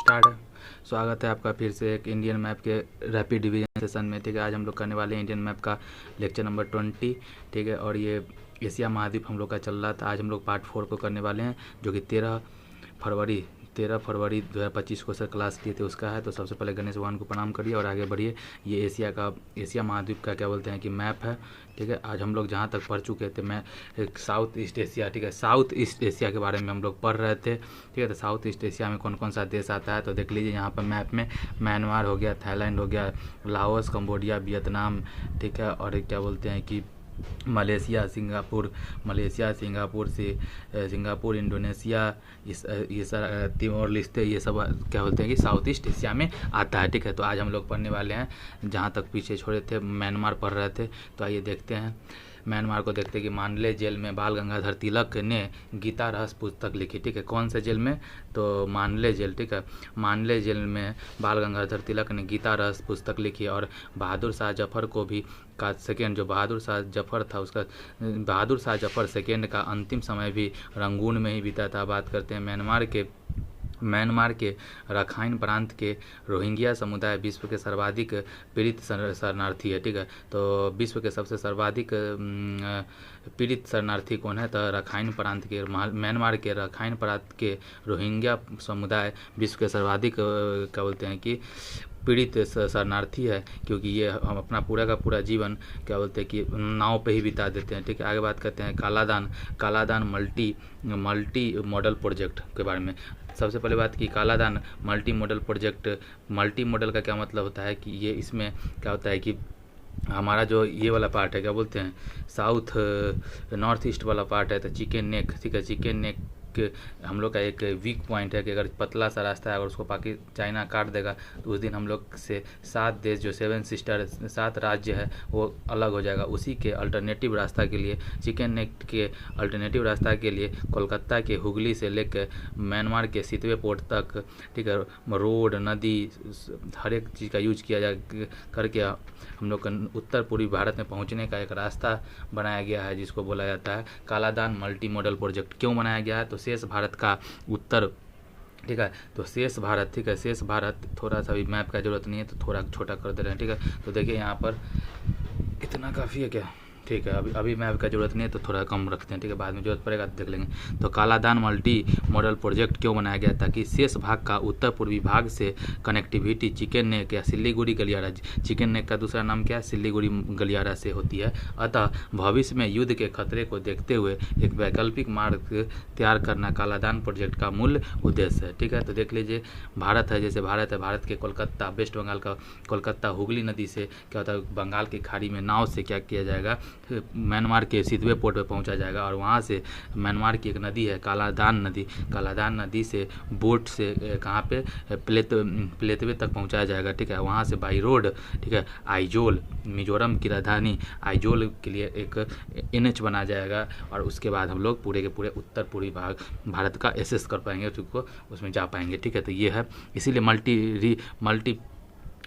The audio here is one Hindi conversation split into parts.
स्टार्ट है। स्वागत है आपका फिर से एक इंडियन मैप के रैपिड डिवीजन सेशन में। ठीक है, आज हम लोग करने वाले हैं इंडियन मैप का लेक्चर नंबर 20। ठीक है, और ये एशिया महाद्वीप हम लोग का चल रहा था। आज हम लोग पार्ट 4 को करने वाले हैं, जो कि 13 फरवरी 2025 को सर क्लास लिए थे उसका है। तो सबसे पहले गणेश भगवान को प्रणाम करिए और आगे बढ़िए। ये एशिया महाद्वीप का क्या बोलते हैं कि मैप है। ठीक है, आज हम लोग जहाँ तक पढ़ चुके थे, मैं साउथ ईस्ट एशिया, ठीक है, साउथ ईस्ट एशिया के बारे में हम लोग पढ़ रहे थे। ठीक है, तो साउथ ईस्ट एशिया में कौन कौन सा देश आता है तो देख लीजिए यहाँ पर मैप में। म्यांमार हो गया, थाईलैंड हो गया, लाओस, कंबोडिया, वियतनाम, ठीक है, और क्या बोलते हैं कि मलेशिया, सिंगापुर, इंडोनेशिया, ये सारा तिमोर लिस्ते, ये सब क्या बोलते हैं कि साउथ ईस्ट एशिया में आता है। ठीक है, तो आज हम लोग पढ़ने वाले हैं, जहाँ तक पीछे छोड़े थे म्यांमार पढ़ रहे थे, तो आइए देखते हैं। म्यांमार को देखते हैं कि मांडले जेल में बाल गंगाधर तिलक ने गीता रहस्य पुस्तक लिखी। ठीक है, कौन से जेल में तो मांडले जेल। ठीक है, मांडले जेल में बाल गंगाधर तिलक ने गीता रहस्य पुस्तक लिखी। और बहादुर शाह जफर को भी का सेकेंड, जो बहादुर शाह जफर था उसका, बहादुर शाह जफर सेकेंड का अंतिम समय भी रंगून में ही बीता था। बात करते हैं म्यांमार के रखाइन प्रांत के रोहिंग्या समुदाय विश्व के सर्वाधिक पीड़ित शरणार्थी है। ठीक है, तो विश्व के सबसे सर्वाधिक पीड़ित शरणार्थी कौन है तो रखाइन प्रांत के, म्यांमार के रखाइन प्रांत के रोहिंग्या समुदाय विश्व के सर्वाधिक क्या बोलते हैं कि पीड़ित शरणार्थी है, क्योंकि ये हम अपना पूरा का पूरा जीवन क्या बोलते हैं कि नाव पे ही बिता देते हैं। ठीक है, आगे बात करते हैं कालादान मल्टी मॉडल प्रोजेक्ट के बारे में। सबसे पहले बात की Kaladan multi modal project. Multi modal का क्या मतलब होता है कि ये इसमें क्या होता है कि हमारा जो ये वाला पार्ट है, क्या बोलते हैं, साउथ नॉर्थ ईस्ट वाला पार्ट है, तो चिकन नेक। ठीक है, चिकन नेक हम लोग का एक वीक पॉइंट है कि अगर पतला सा रास्ता है, अगर उसको चाइना काट देगा तो उस दिन हम लोग से 7 देश, जो 7 सिस्टर 7 राज्य है, वो अलग हो जाएगा। उसी के अल्टरनेटिव रास्ता के लिए, चिकन नेक के अल्टरनेटिव रास्ता के लिए कोलकाता के हुगली से लेकर म्यांमार के सितवे पोर्ट तक, ठीक है, रोड, नदी, हर एक चीज़ का यूज किया जा करके हम लोग उत्तर पूर्वी भारत में पहुंचने का एक रास्ता बनाया गया है, जिसको बोला जाता है कालादान मल्टी मॉडल प्रोजेक्ट। क्यों बनाया गया है तो शेष भारत का उत्तर, ठीक है, तो शेष भारत, ठीक है, शेष भारत, थोड़ा सा भी मैप का जरूरत नहीं है तो थोड़ा छोटा कर दे रहे हैं। ठीक है, तो देखिए यहाँ पर इतना काफ़ी है क्या। ठीक है, अभी मैप का जरूरत नहीं है तो थोड़ा कम रखते हैं। ठीक है, बाद में जरूरत पड़ेगा तो देख लेंगे। तो कालादान मल्टी मॉडल प्रोजेक्ट क्यों बनाया गया, ताकि शेष भाग का उत्तर पूर्वी भाग से कनेक्टिविटी चिकन नेक या सिल्लीगुड़ी गलियारा, चिकन नेक का दूसरा नाम क्या है, सिल्लीगुड़ी गलियारा से होती है। अतः भविष्य में युद्ध के खतरे को देखते हुए एक वैकल्पिक मार्ग तैयार करना कालादान प्रोजेक्ट का मूल उद्देश्य है। ठीक है, तो देख लीजिए, भारत है, जैसे भारत है, भारत के कोलकाता, वेस्ट बंगाल का कोलकाता हुगली नदी से क्या होता है, बंगाल की खाड़ी में नाव से क्या किया जाएगा, म्यांमार के सितवे पोर्ट पे पहुंचा जाएगा। और वहाँ से म्यांमार की एक नदी है कालादान नदी से बोट से कहाँ पे प्लेतवे तक पहुंचाया जाएगा। ठीक है, वहाँ से बाई रोड, ठीक है, आइजोल, मिजोरम की राजधानी आइजोल के लिए एक NH बना जाएगा। और उसके बाद हम लोग पूरे के पूरे उत्तर पूर्वी भाग भारत का एसेस कर पाएंगे, उसको उसमें जा पाएंगे। ठीक है, तो ये है, इसीलिए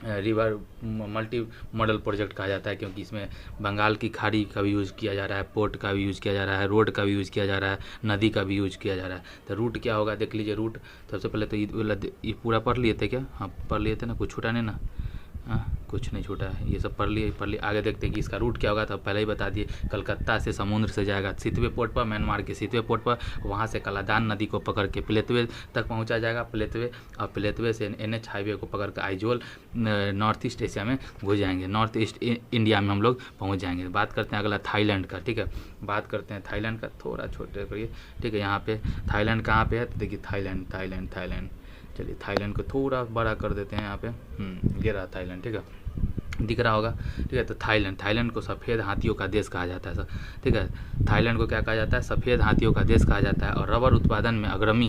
मल्टी मॉडल प्रोजेक्ट कहा जाता है, क्योंकि इसमें बंगाल की खाड़ी का भी यूज़ किया जा रहा है, पोर्ट का भी यूज़ किया जा रहा है, रोड का भी यूज़ किया जा रहा है, नदी का भी यूज़ किया जा रहा है। तो रूट क्या होगा देख लीजिए। रूट सबसे पहले तो ये पूरा पढ़ लिए थे क्या, हाँ पढ़ लिए थे ना, कुछ छूटा नहीं ना, हाँ कुछ नहीं छूटा है, ये सब पढ़ लिए। आगे देखते हैं कि इसका रूट क्या होगा। तो पहले ही बता दिए, कलकत्ता से समुद्र से जाएगा सितवे पोर्ट पर, म्यांमार के सितवे पोर्ट पर, वहाँ से कालादान नदी को पकड़ के प्लेतवे तक पहुँचा जाएगा, प्लेतवे से NH हाईवे को पकड़ कर आइजोल नॉर्थ ईस्ट एशिया में घुस जाएंगे, नॉर्थ ईस्ट इंडिया में हम लोग पहुँच जाएंगे। बात करते हैं अगला थाईलैंड का। ठीक है, बात करते हैं थाईलैंड का, थोड़ा छोटे करिए। ठीक है, यहाँ पे थाईलैंड कहाँ पे है तो देखिए, थाईलैंड, चलिए थाईलैंड को थोड़ा बड़ा कर देते हैं। यहाँ पे ये रहा थाईलैंड। ठीक है, दिख रहा होगा। ठीक है, तो थाईलैंड को सफ़ेद हाथियों का देश कहा जाता है। ठीक है, थाईलैंड को क्या कहा जाता है, सफ़ेद हाथियों का देश कहा जाता है, और रबर उत्पादन में अग्रणी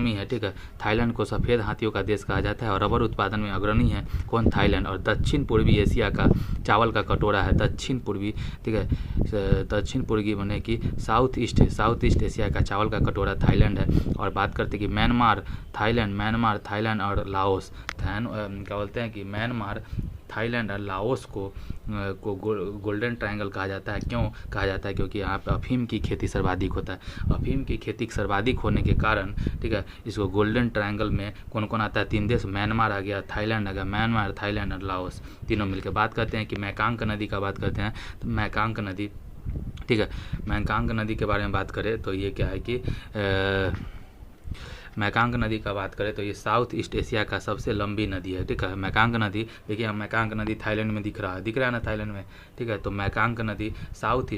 है। ठीक है, थाईलैंड को सफ़ेद हाथियों का देश कहा जाता है और रबर उत्पादन में अग्रणी है कौन, थाईलैंड। और दक्षिण पूर्वी एशिया का चावल का कटोरा है, दक्षिण पूर्वी, ठीक है, दक्षिण पूर्वी बने कि साउथ ईस्ट एशिया का चावल का कटोरा थाईलैंड है। और बात करते कि म्यांमार, थाईलैंड और लाओस, क्या बोलते हैं कि म्यांमार, थाईलैंड और लाओस को गोल्डन ट्रायंगल कहा जाता है। क्यों कहा जाता है? क्योंकि यहाँ पे अफीम की खेती सर्वाधिक होता है। अफीम की खेती सर्वाधिक होने के कारण, ठीक है, इसको गोल्डन ट्रायंगल में कौन कौन आता है? 3 देश, म्यांमार आ गया, थाईलैंड आ गया, म्यांमार, थाईलैंड और लाओस, तीनों मिलकर। बात करते हैं कि मैकांग नदी का बात करते हैं, तो मैकांग नदी, ठीक है, मैकांग नदी के बारे में बात करें तो ये क्या है कि मैकांग नदी का बात करें तो ये साउथ ईस्ट एशिया का सबसे लंबी नदी है, ठीक है। मैकांग नदी, देखिए मैकांग नदी थाईलैंड में दिख रहा है ना थाईलैंड में, ठीक है। तो मैकांग नदी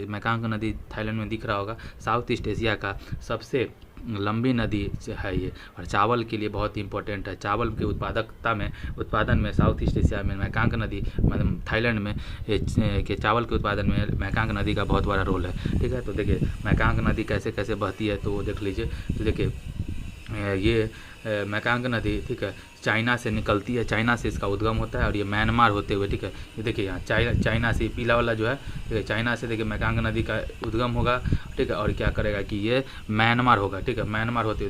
मैकांग नदी थाईलैंड में दिख रहा होगा। साउथ ईस्ट एशिया का सबसे लंबी नदी है ये, और चावल के लिए बहुत इंपॉर्टेंट है। चावल के उत्पादन में साउथ ईस्ट एशिया में मैकांग नदी, मतलब थाईलैंड में के चावल के उत्पादन में मैकांग नदी का बहुत बड़ा रोल है, ठीक है। तो देखिए मैकांग नदी कैसे कैसे बहती है तो वो देख लीजिए। तो देखिए ये मैकांग नदी, ठीक है, चाइना से निकलती है, चाइना से इसका उद्गम होता है और ये म्यांमार होते हुए, ठीक है, ये देखिए यहाँ चाइना से पीला वाला जो है, ठीक है, चाइना से देखिए मैकांग नदी का उद्गम होगा, ठीक है, और क्या करेगा कि ये म्यांमार होगा, ठीक है, म्यांमार होते हुए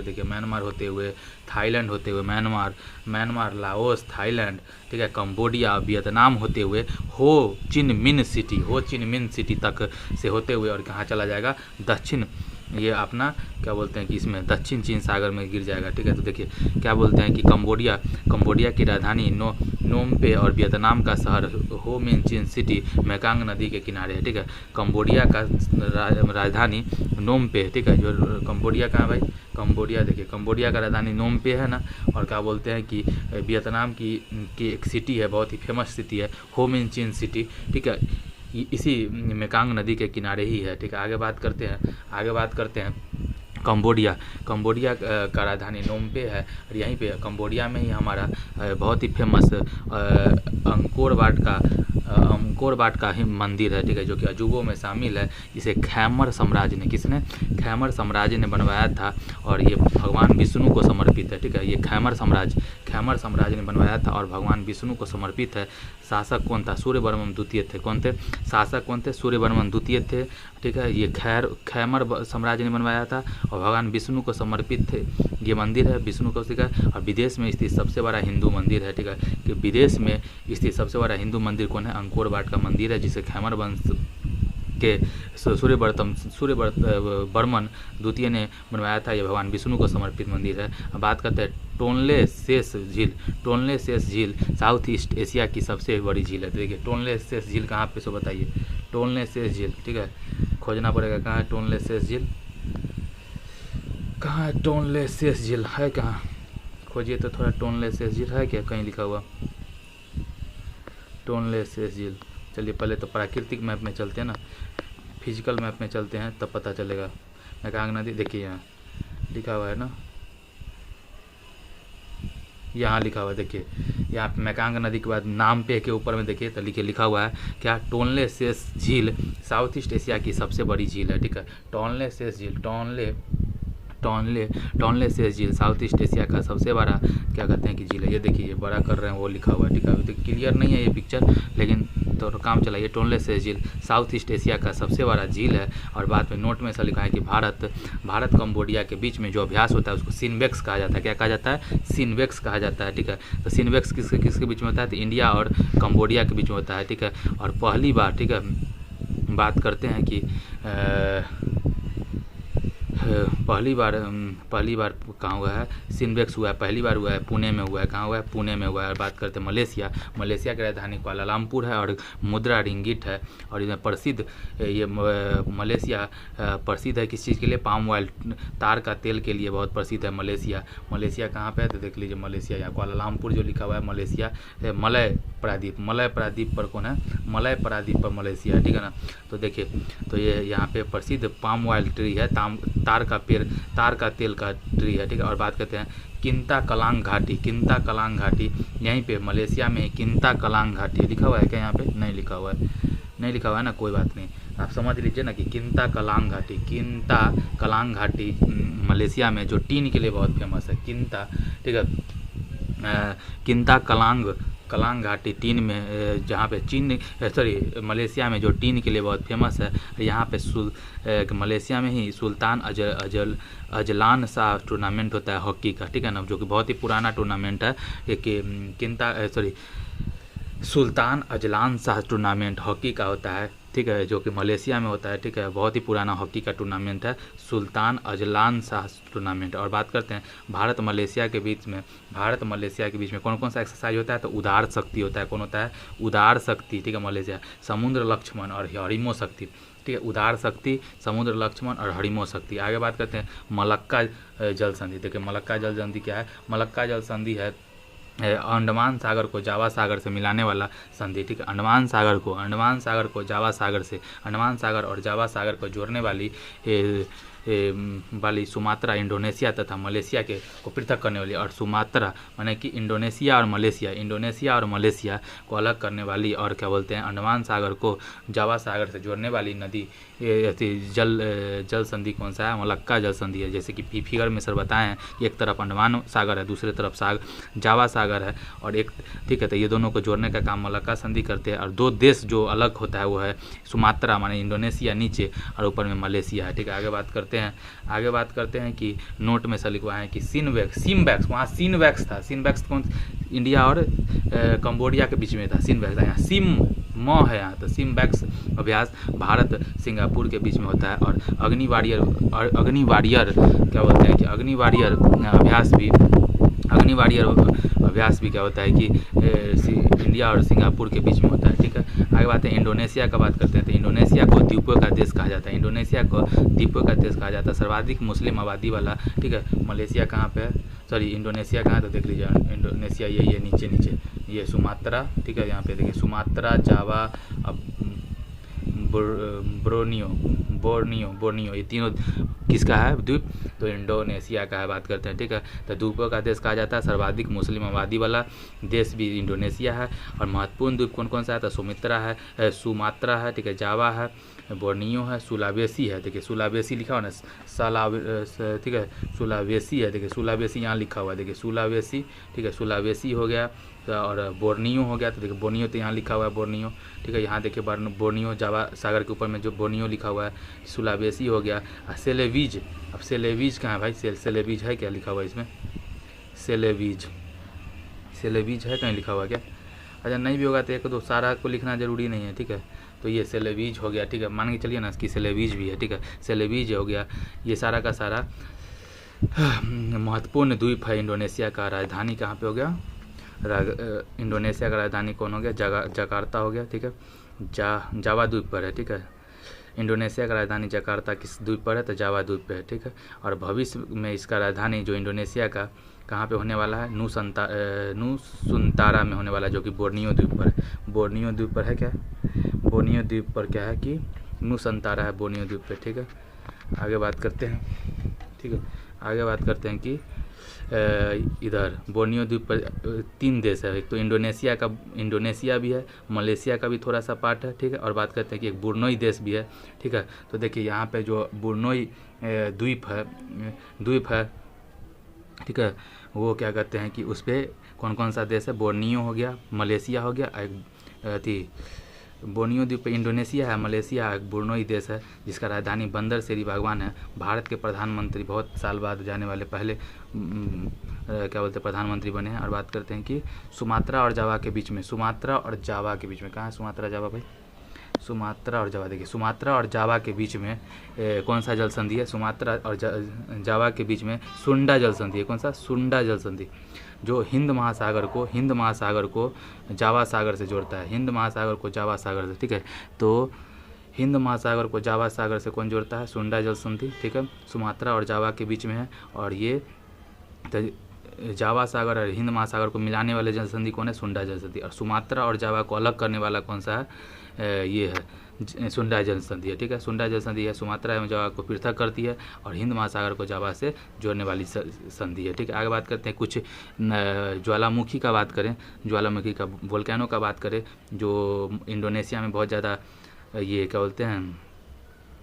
देखिए, म्यांमार होते हुए थाईलैंड होते हुए म्यांमार, लाओस, थाईलैंड, ठीक है, कंबोडिया, वियतनाम होते हुए हो चिन मिन सिटी तक से होते हुए और कहाँ चला जाएगा? दक्षिण, ये अपना क्या बोलते हैं कि इसमें दक्षिण चीन सागर में गिर जाएगा, ठीक है। तो देखिए क्या बोलते हैं कि कंबोडिया की राजधानी नोम पे और वियतनाम का शहर हो मिन चिन सिटी मैकांग नदी के किनारे है, ठीक है। कंबोडिया का राजधानी नोम पे, ठीक है, जो कंबोडिया कहाँ भाई? कंबोडिया, देखिए कंबोडिया का राजधानी नोम पे है ना, और क्या बोलते हैं कि वियतनाम की एक सिटी है, बहुत ही फेमस सिटी है, हो मिन चिन सिटी, ठीक है, इसी मेकांग नदी के किनारे ही है, ठीक है। आगे बात करते हैं कंबोडिया का राजधानी नोम पे है, और यहीं पे कंबोडिया में ही हमारा बहुत ही फेमस अंकोर वाट का ही मंदिर है, ठीक है, जो कि अजूबों में शामिल है। इसे खैमर साम्राज्य ने बनवाया था और ये भगवान विष्णु को समर्पित है, ठीक है। ये खैमर साम्राज्य ने बनवाया था और भगवान विष्णु को समर्पित है। शासक कौन था? सूर्यवर्मन द्वितीय थे। कौन थे शासक? कौन थे? सूर्यवर्मन द्वितीय थे, ठीक है। ये खैमर साम्राज्य ने बनवाया था और भगवान विष्णु को समर्पित थे। ये मंदिर है विष्णु को, ठीक है, और विदेश में स्थित सबसे बड़ा हिंदू मंदिर है, ठीक है। कि विदेश में स्थित सबसे बड़ा हिंदू मंदिर कौन है? अंकोर वाट का मंदिर है, जिसे खैमर वंश के सूर्यवर्मन द्वितीय ने बनवाया था। यह भगवान विष्णु को समर्पित मंदिर है। अब बात करते हैं टोनले सेस झील साउथ ईस्ट एशिया की सबसे बड़ी झील है। देखिए टोनले सेस झील कहाँ पे, सो बताइए। टोनले सेस झील, ठीक है, खोजना पड़ेगा कहाँ है टोनले सेस झील, कहाँ है टोनले सेस झील, है कहाँ? खोजिए तो थोड़ा। टोनले सेस झील है क्या कहीं लिखा हुआ? टोनले सेस झील, चलिए पहले तो प्राकृतिक मैप में चलते हैं ना, फिजिकल मैप में चलते हैं तब पता चलेगा। मैकांग नदी देखिए यहाँ लिखा हुआ है ना, यहाँ लिखा हुआ है, देखिए यहाँ पे मैकांग नदी के बाद नाम पे के ऊपर में देखिए तो लिखा हुआ है क्या? टोनले सेस झील साउथ ईस्ट एशिया की सबसे बड़ी झील है, ठीक है। टोनले सेस झील, टोनले सेस झील साउथ ईस्ट एशिया का सबसे बड़ा क्या कहते हैं कि झील है। ये देखिए ये बड़ा कर रहे हैं वो लिखा हुआ है, ठीक है। तो क्लियर नहीं है ये पिक्चर, लेकिन तो काम चलाइए। टोनले सेस झील साउथ ईस्ट एशिया का सबसे बड़ा झील है। और बाद में नोट में ऐसा लिखा है कि भारत कंबोडिया के बीच में जो अभ्यास होता है उसको सिनबेक्स कहा जाता है। क्या कहा जाता है? सिनबेक्स कहा जाता है, ठीक है। तो सिनबेक्स किसके बीच में होता है? तो इंडिया और कंबोडिया के बीच में होता है, ठीक है। और पहली बार, ठीक है, बात करते हैं कि पहली बार कहाँ हुआ है? सिनबेक्स हुआ है, पहली बार हुआ है पुणे में हुआ है। कहाँ हुआ है? पुणे में हुआ है। और बात करते हैं मलेशिया की राजधानी कुआलालंपुर है और मुद्रा रिंगिट है। और इसमें प्रसिद्ध ये मलेशिया प्रसिद्ध है किस चीज़ के लिए? पाम ऑयल, तार का तेल के लिए बहुत प्रसिद्ध है मलेशिया कहाँ पे है? तो देख लीजिए मलेशिया, यहाँ कुआलालंपुर जो लिखा हुआ है मलेशिया, मलय प्रायद्वीप पर कौन है? मलय प्रायद्वीप पर मलेशिया, ठीक है ना। तो देखिए तो ये यहाँ पे प्रसिद्ध पाम ऑयल ट्री है, तार का तेल का ट्री है, ठीक है। और बात करते हैं किंता कलांग घाटी, यहीं पे मलेशिया में किंता कलांग घाटी लिखा हुआ है क्या? यहाँ पे नहीं लिखा हुआ है ना, कोई बात नहीं, आप समझ लीजिए ना कि किंता कलांग घाटी मलेशिया में जो टीन के लिए बहुत फेमस है, किंता, ठीक है। किंता कलांग घाटी टीन में, जहाँ पे मलेशिया में जो टीन के लिए बहुत फेमस है। यहाँ पे मलेशिया में ही सुल्तान अजलान शाह टूर्नामेंट होता है हॉकी का, ठीक है ना, जो कि बहुत ही पुराना टूर्नामेंट है। Sultan Azlan Shah tournament hockey का होता है, ठीक है, जो कि मलेशिया में होता है, ठीक है। बहुत ही पुराना हॉकी का टूर्नामेंट है सुल्तान अजलान शाह टूर्नामेंट। और बात करते हैं भारत मलेशिया के बीच में कौन कौन सा एक्सरसाइज होता है, तो उदार शक्ति होता है। कौन होता है? उदार शक्ति, ठीक है, मलेशिया। समुद्र लक्ष्मण और हरिमो शक्ति, ठीक है, उदार शक्ति, समुद्र लक्ष्मण और हरिमो शक्ति। आगे बात करते हैं मलक्का जल संधि। देखिए मलक्का जल संधि क्या है? मलक्का जल संधि है अंडमान सागर को जावा सागर से मिलाने वाला संधि, ठीक है। अंडमान सागर को जावा सागर से, अंडमान सागर और जावा सागर को जोड़ने वाली सुमात्रा इंडोनेशिया तथा मलेशिया के को पृथक करने वाली, और सुमात्रा माने कि इंडोनेशिया और मलेशिया को अलग करने वाली, और क्या बोलते हैं, अंडमान सागर को जावा सागर से जोड़ने वाली नदी जल संधि कौन सा है? मलक्का जल संधि है। जैसे कि फिगर में सर बताए हैं कि एक तरफ अंडमान सागर है, दूसरी तरफ जावा सागर है, और एक, ठीक है, तो ये दोनों को जोड़ने का काम मलक्का संधि करते हैं। और दो देश जो अलग होता है वो है सुमात्रा माने इंडोनेशिया नीचे और ऊपर में मलेशिया है, ठीक है। आगे बात करते हैं कि नोट में से लिखवाए हैं कि सिमवैक्स, वहाँ सिनवैक्स था। सिनवैक्स कौन? इंडिया और कंबोडिया के बीच में था सिनवैक्स। यहाँ सिम म है यहाँ, तो सिमवैक्स अभ्यास भारत सिंगापुर के बीच में होता है। और अग्नि वॉरियर क्या बोलते हैं कि अग्नि वॉरियर अभ्यास भी क्या होता है कि इंडिया और सिंगापुर के बीच में होता है, ठीक है। आगे बात है इंडोनेशिया का बात करते हैं। तो इंडोनेशिया को द्वीपों का देश कहा जाता है। सर्वाधिक मुस्लिम आबादी वाला, ठीक है। मलेशिया कहाँ पे है? सॉरी, इंडोनेशिया कहाँ? तो देख लीजिए इंडोनेशिया यही है, नीचे ये सुमात्रा, ठीक है। यहाँ पे देखिए सुमात्रा, जावा, बोर्नियो, ये तीनों किसका है द्वीप? तो इंडोनेशिया का है। बात करते हैं, ठीक है। तो द्वीपों का देश कहा जाता है। सर्वाधिक मुस्लिम आबादी वाला देश भी इंडोनेशिया है। और महत्वपूर्ण द्वीप कौन कौन सा है? तो सुमात्रा है, ठीक है, जावा है, बोर्नियो है, सुलावेसी है। देखिए सुलावेसी लिखा हुआ ना, ठीक है, सुलावेसी है। देखिए सुलावेसी यहाँ लिखा हुआ है, देखिए सुलावेसी, ठीक है, सुलावेसी हो गया। और बोर्नियो हो गया, तो देखिए बोर्नियो तो यहाँ लिखा हुआ है बोर्नियो, ठीक है। यहाँ देखिए बोर्नियो जावा सागर के ऊपर में जो बोर्नियो लिखा हुआ है, सुलावेसी हो गया। सेलेवीज, अब सेलेवीज कहाँ है भाई? सेलेवीज है क्या लिखा हुआ है इसमें? सेलेवीज है कहीं लिखा हुआ क्या? अच्छा नहीं भी होगा तो एक दो सारा को लिखना जरूरी नहीं है, ठीक है। तो ये सेलेवीज हो गया, ठीक है, मान के चलिए ना कि सेलेवीज भी है, ठीक है, सेलेवीज हो गया। ये सारा का सारा महत्वपूर्ण द्वीप है इंडोनेशिया का। राजधानी कहाँ पे हो गया? इंडोनेशिया का राजधानी कौन हो गया? जकार्ता हो गया, ठीक है। जावा द्वीप पर है, ठीक है। इंडोनेशिया का राजधानी जकार्ता किस द्वीप पर है? तो जावा द्वीप पे है, ठीक है। और भविष्य में इसका राजधानी जो इंडोनेशिया का कहाँ पे होने वाला है? नुसुंतारा में होने वाला है, जो कि बोर्नियो द्वीप पर है। बोर्नियो द्वीप पर है क्या? बोर्नियो द्वीप पर क्या है कि नुसुंतारा है बोर्नियो द्वीप पे, ठीक है। आगे बात करते हैं, ठीक है। आगे बात करते हैं कि इधर बोर्नियो द्वीप पर 3 देश है। एक तो इंडोनेशिया भी है, मलेशिया का भी थोड़ा सा पार्ट है, ठीक है। और बात करते हैं कि एक बुर्नोई देश भी है, ठीक है। तो देखिए यहाँ पे जो बुर्नोई द्वीप है, ठीक है, वो क्या कहते हैं कि उस पर कौन कौन सा देश है? बोर्नियो हो गया, मलेशिया हो गया, एक बोर्नियो द्वीप पे इंडोनेशिया है, मलेशिया एक बुर्नोई देश है, जिसका राजधानी बंदर सेरी बागवान है। भारत के प्रधानमंत्री बहुत साल बाद जाने वाले पहले क्या बोलते हैं प्रधानमंत्री बने हैं। और बात करते हैं कि सुमात्रा और जावा के बीच में कहाँ है सुमात्रा जावा भाई? सुमात्रा और जावा, देखिए सुमात्रा और जावा के बीच में कौन सा जल संधि है? सुमात्रा और जावा के बीच में सुंडा जल संधि है। कौन सा? सुंडा जल संधि, जो हिंद महासागर को जावा सागर से जोड़ता है। हिंद महासागर को जावा सागर से, ठीक है। तो हिंद महासागर को जावा सागर से कौन जोड़ता है? सुंडा जल संधि, ठीक है। सुमात्रा और जावा के बीच में है। और ये जावा सागर और हिंद महासागर को मिलाने वाले जल संधि कौन है? सुंडा जल संधि। और सुमात्रा और जावा को अलग करने वाला कौन सा है? ये है सुंडा जल संधि है, ठीक है। सुंडा जल संधि है, सुमात्रा एवं जावा को पृथक करती है और हिंद महासागर को जावा से जोड़ने वाली संधि है, ठीक है। आगे बात करते हैं कुछ ज्वालामुखी का बात करें, ज्वालामुखी का वोल्केनो का बात करें, जो इंडोनेशिया में बहुत ज़्यादा ये क्या बोलते हैं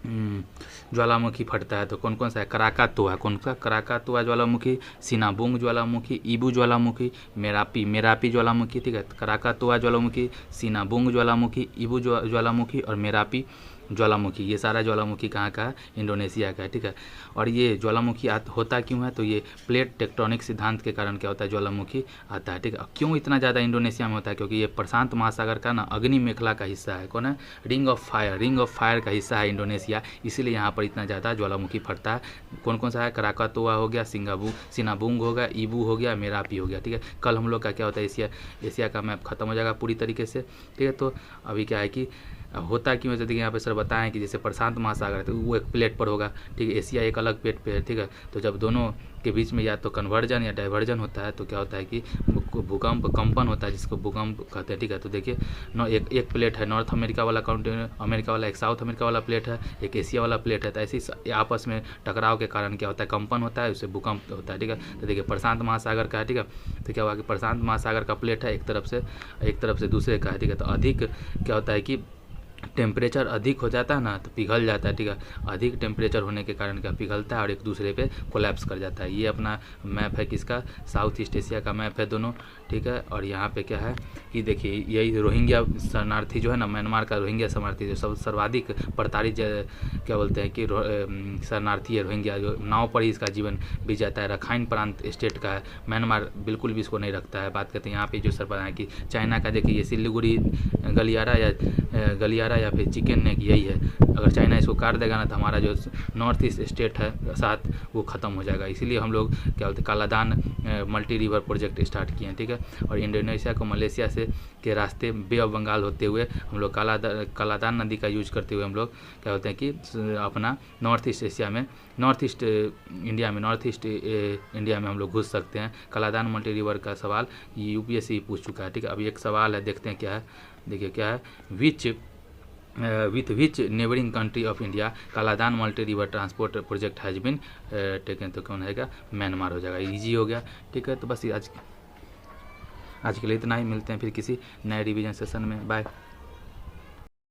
ज्वालामुखी फटता है। तो कौन कौन सा है? कराकातुआ, कौन सा? कराकातुआ ज्वालामुखी, सिनाबुंग ज्वालामुखी, ईबू ज्वालामुखी, मेरापी ज्वालामुखी, ठीक है। कराकातुआ ज्वालामुखी, सिनाबुंग ज्वालामुखी, ईबू ज्वालामुखी और मेरापी ज्वालामुखी, ये सारा ज्वालामुखी कहाँ का है? इंडोनेशिया का है, ठीक है। और ये ज्वालामुखी होता क्यों है? तो ये प्लेट टेक्टोनिक सिद्धांत के कारण क्या होता है? ज्वालामुखी आता है, ठीक है। क्यों इतना ज़्यादा इंडोनेशिया में होता है? क्योंकि ये प्रशांत महासागर का ना अग्नि मेखला का हिस्सा है। कौन है? रिंग ऑफ फायर का हिस्सा है इंडोनेशिया, इसीलिए यहाँ पर इतना ज़्यादा ज्वालामुखी फटता है। कौन कौन सा है? कराकातुआ हो गया, सिनाबुंग हो गया, ईबू हो गया, मेरापी हो गया, ठीक है। कल हम लोग का क्या होता है? एशिया का मैप खत्म हो जाएगा पूरी तरीके से, ठीक है। तो अभी क्या है कि होता क्यों है? देखिए यहाँ पे सर बताएं कि जैसे प्रशांत महासागर है तो वो एक प्लेट पर होगा, ठीक है, एशिया एक अलग प्लेट पे है, ठीक है। तो जब दोनों के बीच में या तो कन्वर्जन या डाइवर्जन होता है तो क्या होता है कि भूकंप कंपन होता है, जिसको भूकंप कहते हैं, ठीक है। तो देखिए एक प्लेट है नॉर्थ अमेरिका वाला अमेरिका वाला, एक साउथ अमेरिका वाला प्लेट है, एक एशिया वाला प्लेट है। तो ऐसे ही आपस में टकराव के कारण क्या होता है? कंपन होता है, उससे भूकंप होता है, ठीक है। तो देखिए प्रशांत महासागर का है, ठीक है। तो क्या हुआ कि प्रशांत महासागर का प्लेट है एक तरफ से दूसरे का है, ठीक है। तो अधिक क्या होता है कि टेम्परेचर अधिक हो जाता है ना तो पिघल जाता है, ठीक है। अधिक टेम्परेचर होने के कारण क्या पिघलता है और एक दूसरे पे कोलैप्स कर जाता है। ये अपना मैप है किसका? साउथ ईस्ट एशिया का मैप है दोनों, ठीक है। और यहाँ पे क्या है कि देखिए यही रोहिंग्या शरणार्थी जो है ना, म्यांमार का रोहिंग्या शरणार्थी जो सब सर्वाधिक प्रताड़ित क्या बोलते हैं कि शरणार्थी है रोहिंग्या, जो नाव पर ही इसका जीवन बीत जाता है। रखाइन प्रांत स्टेट का है, म्यांमार बिल्कुल भी इसको नहीं रखता है। बात करते हैं यहाँ पे जो सर बताया कि चाइना का देखिए ये सिलीगुड़ी गलियारा या फिर चिकन नेक यही है। अगर चाइना इसको काट देगा ना तो हमारा जो नॉर्थ ईस्ट स्टेट है साथ वो ख़त्म हो जाएगा। इसीलिए हम लोग क्या बोलते हैं Kaladan multi river project start किए हैं, ठीक है। और इंडोनेशिया को मलेशिया से के रास्ते बे ऑफ बंगाल होते हुए हम लोग कालादान नदी का यूज करते हुए हम लोग क्या बोलते हैं कि अपना नॉर्थ ईस्ट इंडिया में हम लोग घुस सकते हैं। कालादान मल्टी रिवर का सवाल यूपीएससी पूछ चुका है, ठीक है। अभी एक सवाल है, देखते हैं क्या है। देखिए क्या है, with which neighbouring country of India Kaladan multi river transport project has been taken? तो कौन रहेगा? म्यांमार हो जाएगा। इजी हो गया, ठीक है। तो बस आज के लिए इतना ही, मिलते हैं फिर किसी नए रिवीजन सेशन में। बाय।